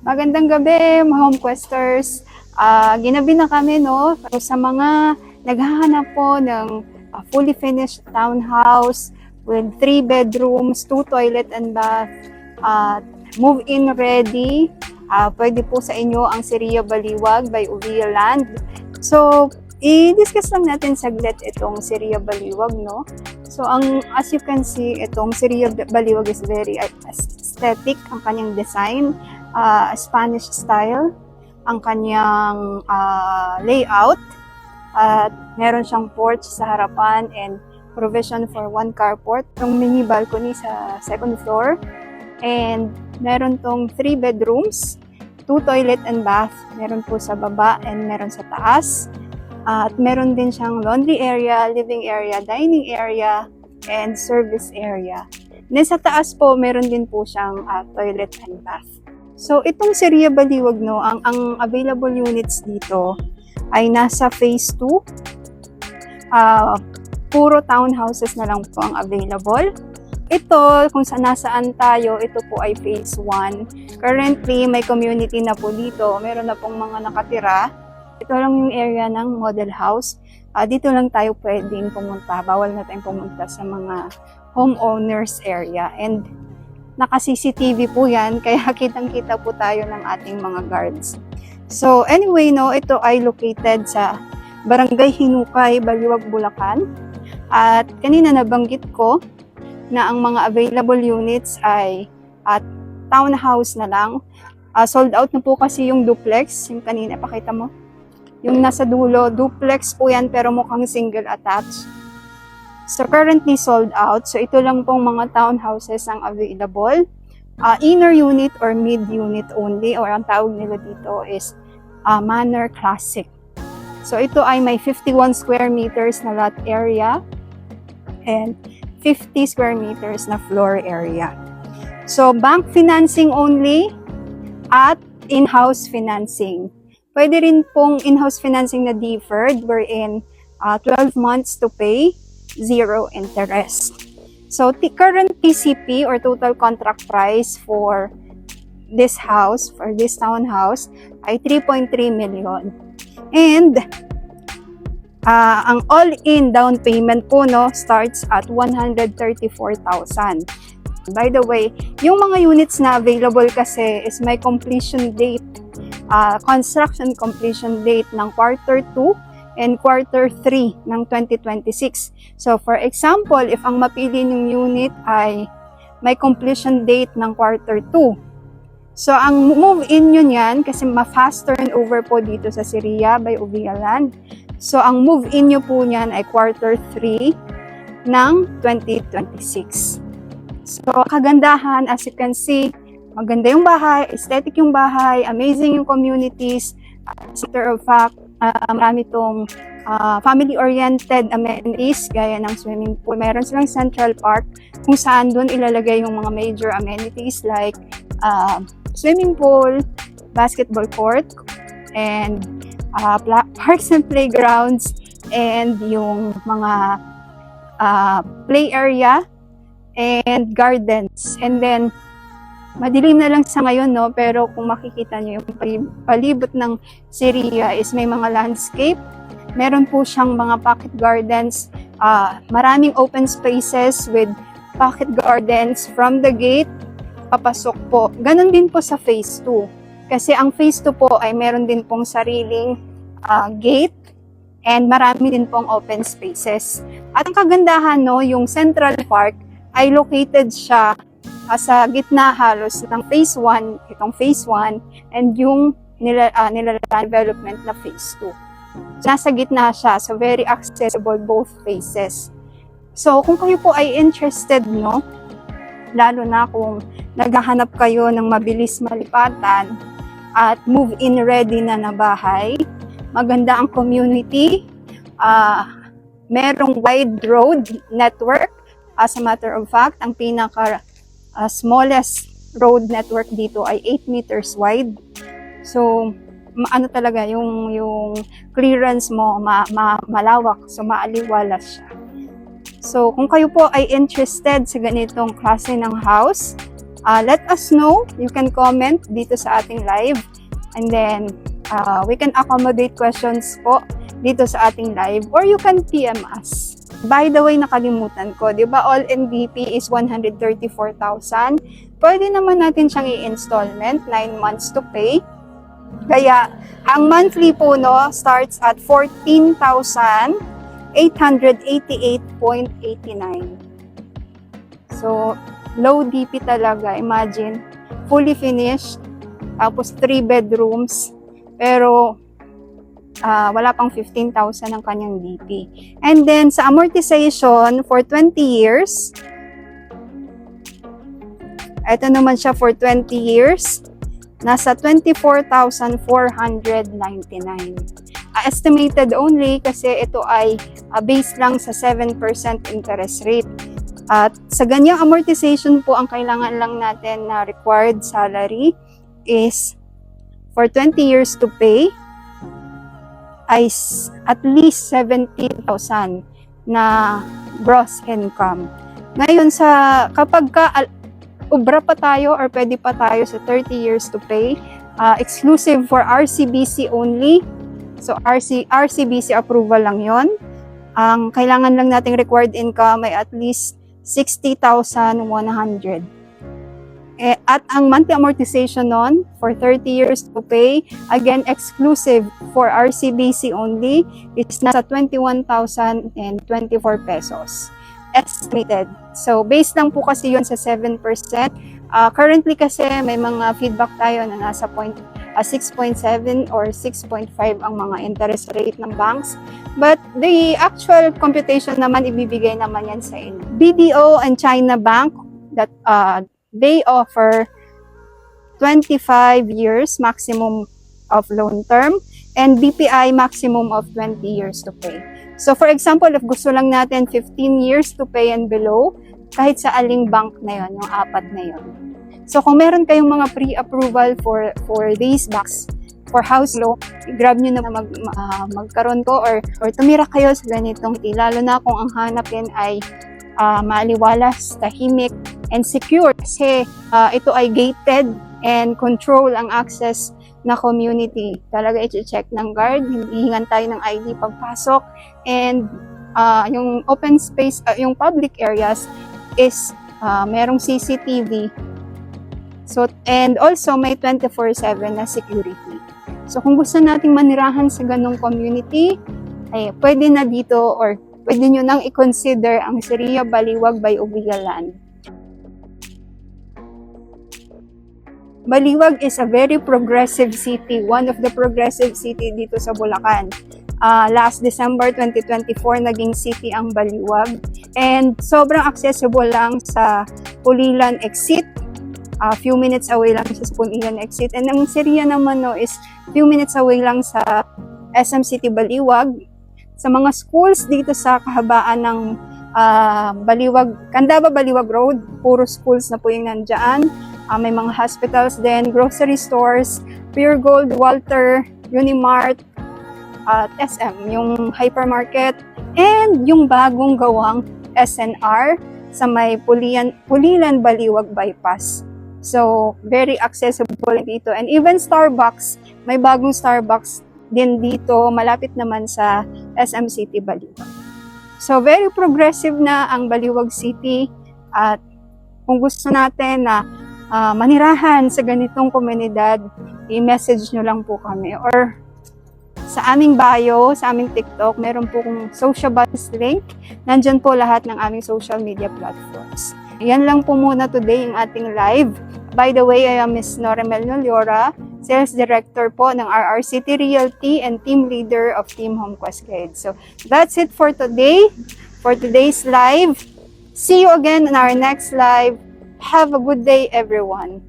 Magandang gabi, mga homequesters. Ginabi na kami, no? Sa mga naghahanap po ng fully finished townhouse with 3 bedrooms, 2 toilet and bath, move-in ready. Pwede po sa inyo ang Siria Baliwag by Uvia Land. So, i-discuss lang natin saglit itong Siria Baliwag, no? So, as you can see, itong Siria Baliwag is very aesthetic, ang kanyang design. Spanish style ang kanyang layout at meron siyang porch sa harapan and provision for 1 carport, yung mini balcony sa 2nd floor, and meron tong 3 bedrooms, 2 toilet and bath, meron po sa baba and meron sa taas, at meron din siyang laundry area, living area, dining area, and service area. Then sa taas po meron din po siyang toilet and bath. So, itong Siria Baliwag, no, ang available units dito ay nasa phase 2. Puro townhouses na lang po ang available. Ito, kung nasaan tayo, ito po ay phase 1. Currently, may community na po dito. Meron na pong mga nakatira. Ito lang yung area ng model house. Dito lang tayo pwedeng pumunta. Bawal na tayong pumunta sa mga homeowners area. And naka-CCTV po yan, kaya kitang-kita po tayo ng ating mga guards. So anyway, no, ito ay located sa Barangay Hinukay, Baliwag, Bulacan. At kanina nabanggit ko na ang mga available units ay townhouse na lang. Sold out na po kasi yung duplex, yung kanina, pakita mo. Yung nasa dulo, duplex po yan pero mukhang single attached. So currently sold out. So ito lang pong mga townhouses ang available. Inner unit or mid unit only, or ang tawag nila dito is Manor Classic. So ito ay may 51 square meters na lot area and 50 square meters na floor area. So bank financing only at in-house financing. Pwede rin pong in-house financing na deferred, wherein 12 months to pay, 0 interest. So, the current TCP or total contract price for this house, for this townhouse, ay 3.3 million. And, ang all-in down payment po, no, starts at 134,000. By the way, yung mga units na available kasi is may completion date, construction completion date ng quarter 2 and quarter 3 ng 2026. So, for example, if ang mapili ng unit ay may completion date ng quarter 2. So, ang move-in nyo yan, kasi ma-fast turnover po dito sa Siria by Uvia Land. So, ang move-in nyo po niyan ay quarter 3 ng 2026. So, kagandahan, as you can see, maganda yung bahay, aesthetic yung bahay, amazing yung communities. As a matter of fact, marami itong family-oriented amenities gaya ng swimming pool. Meron silang Central Park kung saan doon ilalagay yung mga major amenities like swimming pool, basketball court, and parks and playgrounds, and yung mga play area and gardens. And then, madilim na lang sa ngayon, no? Pero kung makikita nyo yung palibot ng Siria is may mga landscape. Meron po siyang mga pocket gardens. Maraming open spaces with pocket gardens from the gate, papasok po. Ganon din po sa phase 2. Kasi ang phase 2 po ay meron din pong sariling gate and marami din pong open spaces. At ang kagandahan, no, yung Central Park ay located siya sa gitna halos ng phase 1, itong phase 1, and yung development na phase 2. So, nasa gitna siya, so very accessible both phases. So, kung kayo po ay interested, no, lalo na kung naghahanap kayo ng mabilis malipatan at move-in ready na bahay, maganda ang community, merong wide road network. As a matter of fact, ang smallest road network dito ay 8 meters wide. So, ano talaga, yung clearance mo malawak, so maaliwalas siya. So, kung kayo po ay interested sa ganitong klase ng house, let us know. You can comment dito sa ating live. And then, we can accommodate questions po dito sa ating live. Or you can PM us. By the way, nakalimutan ko. Di ba all NBP is 134,000? Pwede naman natin siyang i-installment, 9 months to pay. Kaya, ang monthly po no, starts at 14,888.89. So, low DP talaga. Imagine, fully finished. Tapos 3 bedrooms. Pero, wala pang 15,000 ang kanyang DP. And then, sa amortization for 20 years, ito naman siya for 20 years, nasa 24,499. Estimated only kasi ito ay based lang sa 7% interest rate. At sa ganyang amortization po, ang kailangan lang natin na required salary is for 20 years to pay ay at least 70,000 na gross income. Ngayon, kapag ubra pa tayo or pwede pa tayo sa 30 years to pay, exclusive for RCBC only. So, RCBC approval lang yon. Ang kailangan lang nating required income ay at least 60,100. At ang monthly amortization nun for 30 years to pay, again, exclusive for RCBC only, is nasa 21,024 pesos. Estimated. So, based lang po kasi yun sa 7%. Currently kasi may mga feedback tayo na nasa 6.7 or 6.5 ang mga interest rate ng banks. But the actual computation naman, ibibigay naman yan sa inyo. BDO and China Bank, that they offer 25 years maximum of loan term and BPI maximum of 20 years to pay. So for example, if gusto lang natin 15 years to pay and below, kahit sa aling bank na yon, yung 4 na yon. So kung meron kayong mga pre-approval for these banks, for house loan, grab nyo na magkaroon ko or tumira kayo sa ganitong lalo na kung ang hanapin ay maaliwalas, tahimik, and secure kasi ito ay gated and control ang access na community. Talaga i-check ng guard, hihingan tayo ng ID pagpasok, and yung open space, yung public areas is merong CCTV. So, and also may 24/7 na security. So kung gusto nating manirahan sa ganong community, ay pwede na dito or pwede nyo nang i-consider ang Seria Baliwag by Ubigalan. Baliwag is a very progressive city, one of the progressive city dito sa Bulacan. Last December 2024, naging city ang Baliwag. And sobrang accessible lang sa Pulilan exit. Few minutes away lang sa Pulilan exit. And ang Seria naman no, is few minutes away lang sa SM City Baliwag. Sa mga schools dito sa kahabaan ng Baliwag, Candaba Baliwag Road, puro schools na po yung nandyan. May mga hospitals din, grocery stores, Pure Gold, Walter, Unimart, at SM, yung hypermarket, and yung bagong gawang SNR sa may Pulilan Baliwag Bypass. So, very accessible dito. And even Starbucks, may bagong Starbucks din dito, malapit naman sa SM City Baliwag. So, very progressive na ang Baliwag City. At kung gusto natin na manirahan sa ganitong komunidad, i-message nyo lang po kami. Or sa aming bio, sa aming TikTok, meron po kong Sociabuds link. Nandyan po lahat ng aming social media platforms. Yan lang po muna today yung ating live. By the way, I am Ms. Noremel Noliora, Sales Director po ng RRCity Realty and Team Leader of Team HomeQuest Guide. So, that's it for today, for today's live. See you again in our next live. Have a good day, everyone.